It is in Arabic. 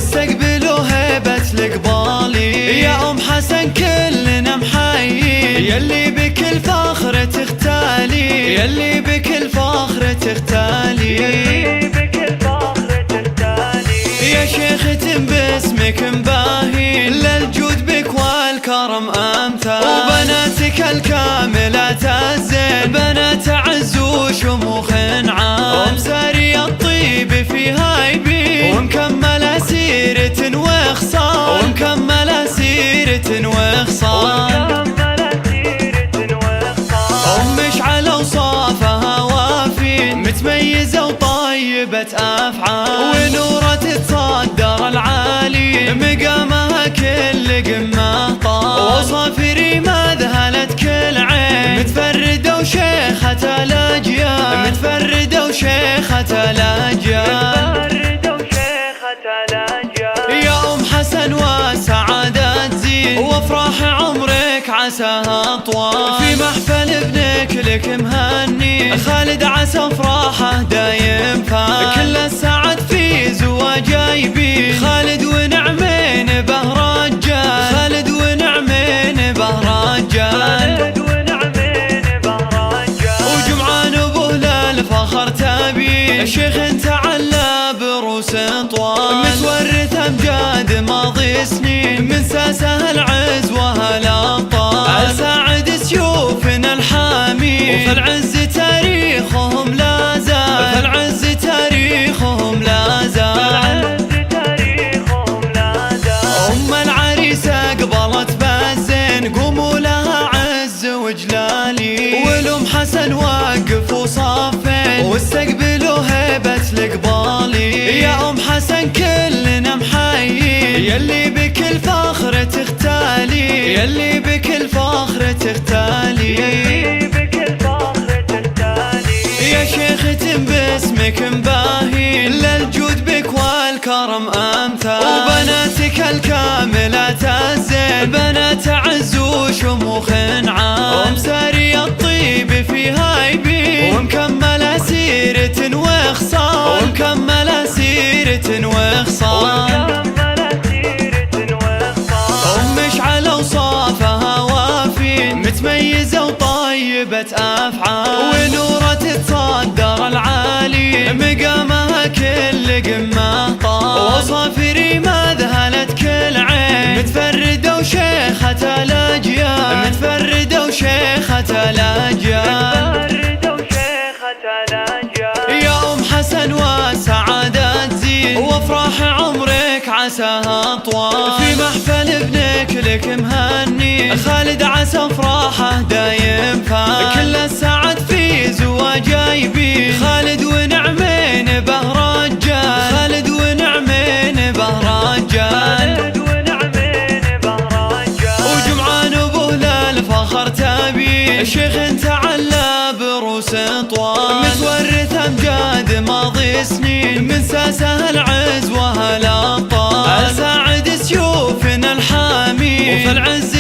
واستقبلوا هيبة القبالي. يا ام حسن كلنا محيين، يلي بكل فخر تختالي، يلي بكل فخر تختالي، يا شيخة باسمك مباهين، للجود بك والكرم امثال، وبناتك الكاملات الزين، بنات عز وشموخ عام، ومساري الطيب فيها يبين، ومكملة سيرة وخصال، ومكملة سيرة وخصال، مشعل اوصافها وافين، متميزة وطيبة افعال، ونورة تصدر العالي، مقامها كل قمة طال، وصافري ما ذهلت كل عين، متفردة وشيخة الاجيال، متفردة وشيخة الاجيال، يا ام حسن وسعادة تزيد، وافراح عمرك عساها طوال، في محفل ابنك لك مهني، خالد عسى افراحه دايم فال، كل السعد في زواجه يبين، خالد ونعمين به رجال، خالد ونعمين به رجال، وجمعان ابوه للفخر تبين، الشيخ تعلى بروس طوال، متورث امجاد ماضي سنين، من ساسه العز وهالابطال، ساعد سيوفنا الحامين، وفي العز تاريخهم لا زال، في العز تاريخهم لا زال، ام العريس اقبلت بالزين، قوموا لها عز وجلالي، والام حسن وقفوا صافين، واستقبلوا هيبة القبالي. يا ام حسن كلنا محيين، يلي بكل فخر تختالي، يلي بكل فخر تختالي، يا شيخة باسمك مباهين، للجود بك والكرم امثال، وبناتك الكاملات الزين، بنات عز وشموخ عام، ومساري الطيب فيها يبين، ومكملة سيرة وخصال، ومكملة سيرة وخصال، مشعل اوصافها وافين، متميزة وطيبة افعال، ونورة تصدر العالي، مقامها كل قمة طال، وصافري ما ذهلت كل عين، متفردة وشيخة الاجيال، متفردة وشيخة الاجيال، يا ام حسن وسعادة تزيد، وافراح عمرك عساها طوال، في محفل ابنك لك مهني، خالد عسى افراحه دايم فال، كل السعد في زواجه يبين، خالد ونعمين به رجال، خالد ونعمين به رجال، وجمعان ابوه للفخر تبين، الشيخ تعلى بروس طوال، متورث امجاد ماضي سنين، من ساسه العز وهالابطال، ساعد سيوفنا الحامين، وفي العز